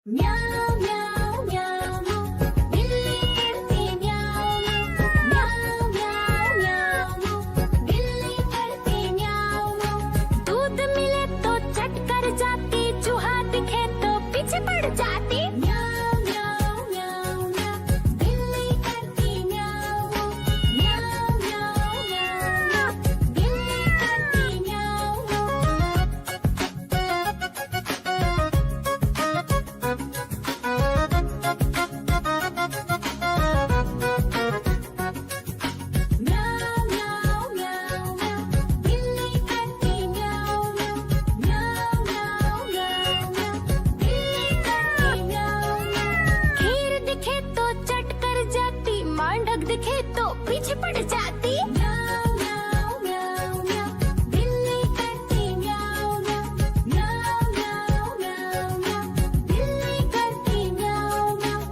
म्याऊ म्याऊ म्याऊ म्याऊ, बिल्ली करती म्याऊ म्याऊ म्याऊ म्याऊ म्याऊ, बिल्ली करती म्याऊ म्याऊ। दूध मिले तो चट कर जाती, चूहा दिखे तो पीछे पड़ जाती। म्याऊ म्याऊ म्याऊ म्याऊ, बिल्ली करती म्याऊ म्याऊ म्याऊ म्याऊ म्याऊ, बिल्ली करती म्याऊ म्याऊ म्याऊ म्याऊ म्याऊ, बिल्ली करती म्याऊ म्याऊ म्याऊ म्याऊ म्याऊ, बिल्ली करती म्याऊ म्याऊ। खीर दिखे तो चट कर जाती, मांडक दिखे तो पीछे पड़ जाती। म्याऊ म्याऊ म्याऊ म्याऊ, बिल्ली करती म्याऊ म्याऊ म्याऊ म्याऊ म्याऊ, बिल्ली करती म्याऊ म्याऊ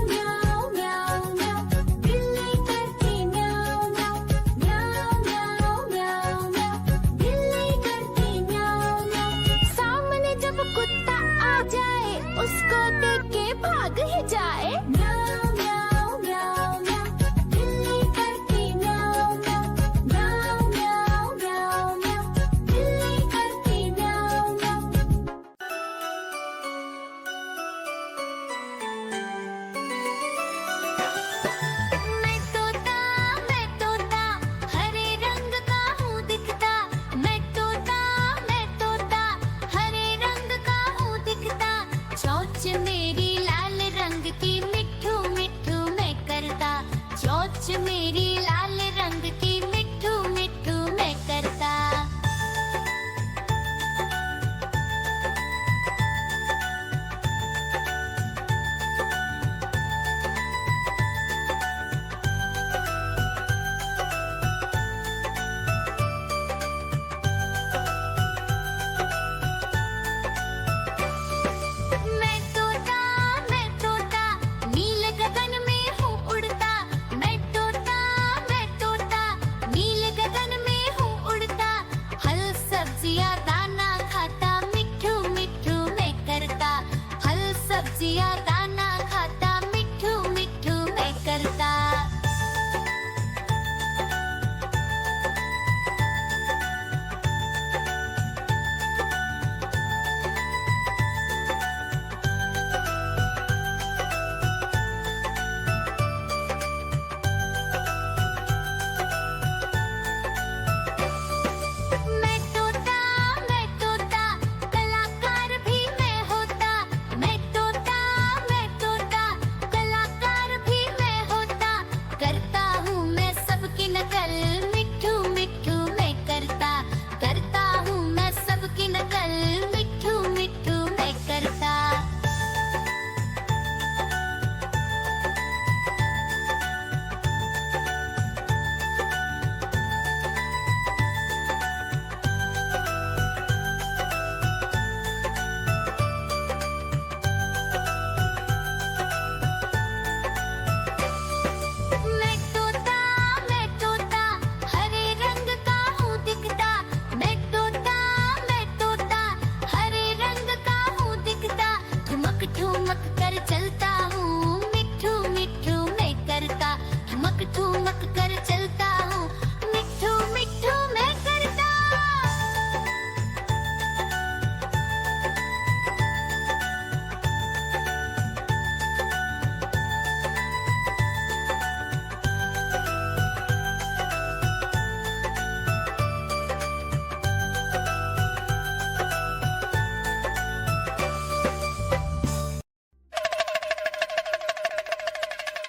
म्याऊ म्याऊ म्याऊ, बिल्ली करती म्याऊ म्याऊ म्याऊ म्याऊ म्याऊ, बिल्ली करती म्याऊ म्याऊ। सामने जब कुत्ता आ जाए, उसको देख के भाग ही जाए। म्याऊ म्याऊ म्याऊ म्याऊ, बिल्ली करती म्याऊ म्याऊ म्याऊ म्याऊ म्याऊ, बिल्ली करती म्याऊ म्याऊ। मैं तोता हरे रंग का हूँ दिखता। मैं तोता हरे रंग का हूँ दिखता। चोंच मेरी लाल रंग की, मिट्ठू मिट्ठू मैं करता। चोंच मेरी लाल रंग की, मिट्ठू मिट्ठू मैं करता। मैं तोता नील गगन में हूँ उड़ता। मैं तोता नील गगन में हूँ उड़ता। फल सब्जियाँ दाना खाता, मिट्ठू मिट्ठू मैं करता। फल सब्जियाँ दाना खाता, मिट्ठू मिट्ठू मैं करता। मैं तोता कलाकार भी मैं होता। मैं तोता कलाकार भी मैं होता। करता हूँ मैं सबकी नकल, मिट्ठू मिट्ठू मैं करता। करता हूँ मैं सबकी नकल, मिट्ठू मिट्ठू मैं करता। मैं तोता हरे रंग का हूँ दिखता। मैं तोता हरे रंग का हूँ दिखता। ठुमक ठुमक कर चलता हूँ, मिट्ठू मिट्ठू मैं करता। ठुमक ठुमक कर चलता हूँ, मिट्ठू मिट्ठू मैं करता।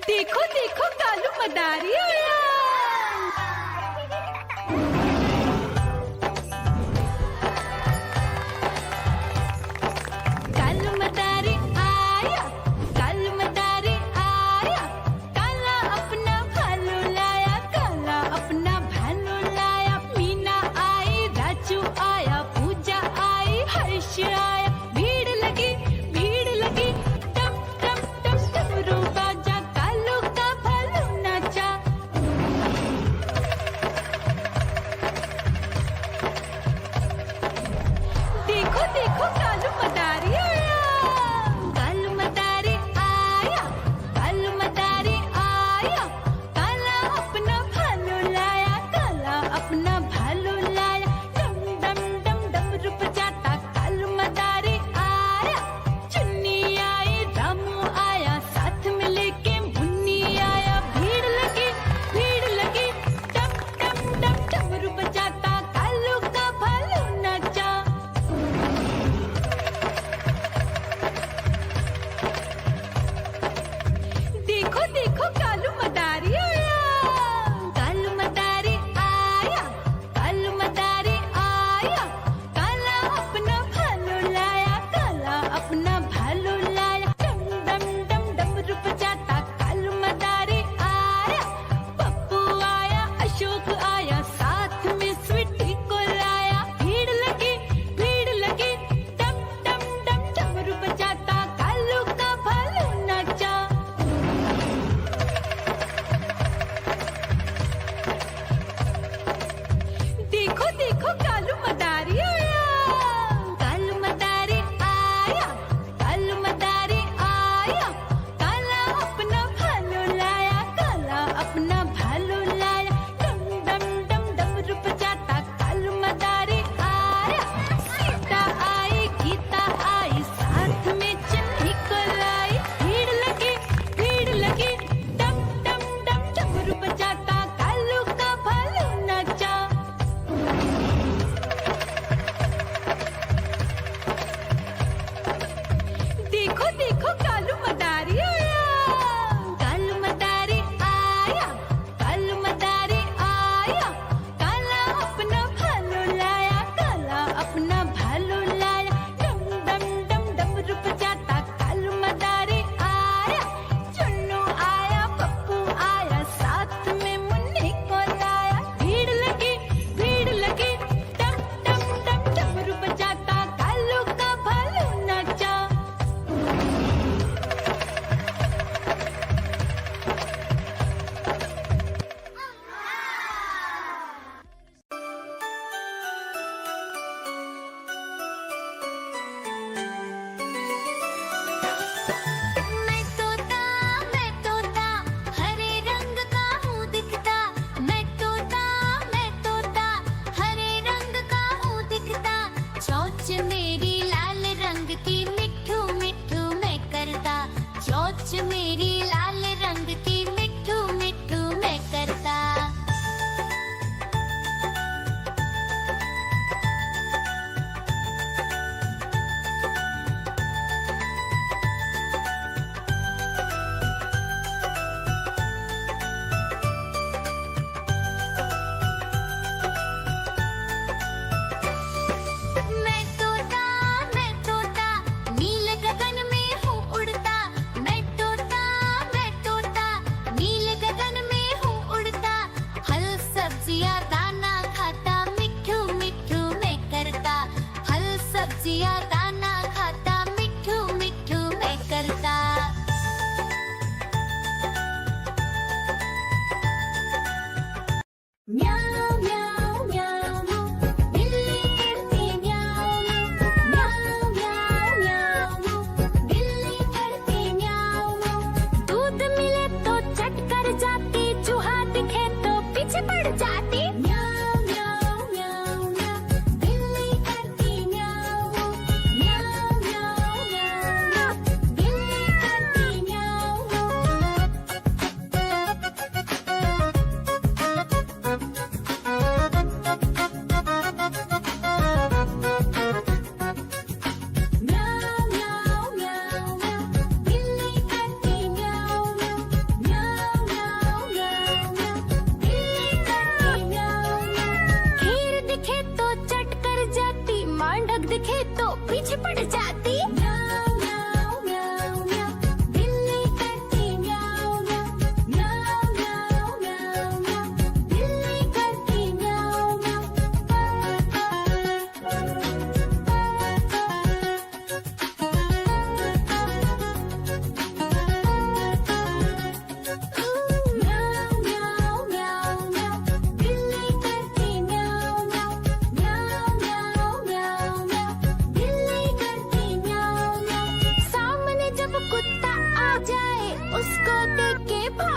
देखो देखो कालू मदारी आया। कालू मदारी आया, कालू मदारी आया। काला अपना भालू लाया, काला अपना भालू लाया। मीना आई, राजू आया, पूजा आई, हर्ष आया। भीड़ लगी टम टम टम टम, डमरू बाजा। कालू का भालू ना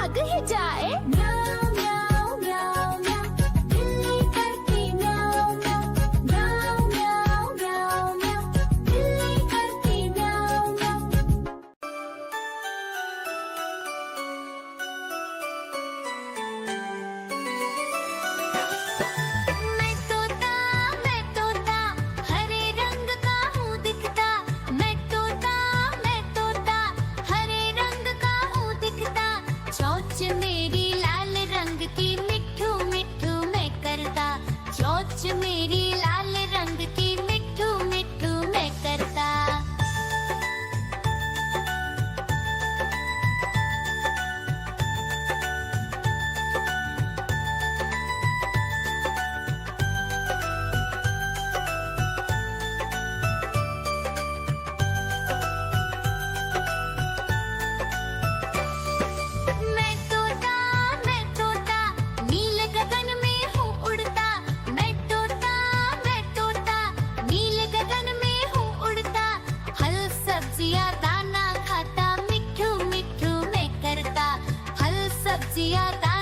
भाग ही जाए। म्याऊं म्याऊं म्याऊं म्याऊं, बिल्ली करती म्याऊं म्याऊं। म्याऊं म्याऊं म्याऊं म्याऊं, बिल्ली करती म्याऊं म्याऊं। मैं तोता हरे रंग का हूँ दिखता। मैं तोता हरे रंग का हूँ दिखता। चोंच मेरी लाल रंग की मिठू मिठू मैं करता। चोंच मेरी लाल रंग की मिठू मिठू मैं करता। मैं तोता नील गगन में हूँ उड़ता। मैं तोता नील गगन में हूँ उड़ता। फल सब्जियाँ दाना खाता। मिठू मिठू मैं करता। फल सब्जियाँ दाना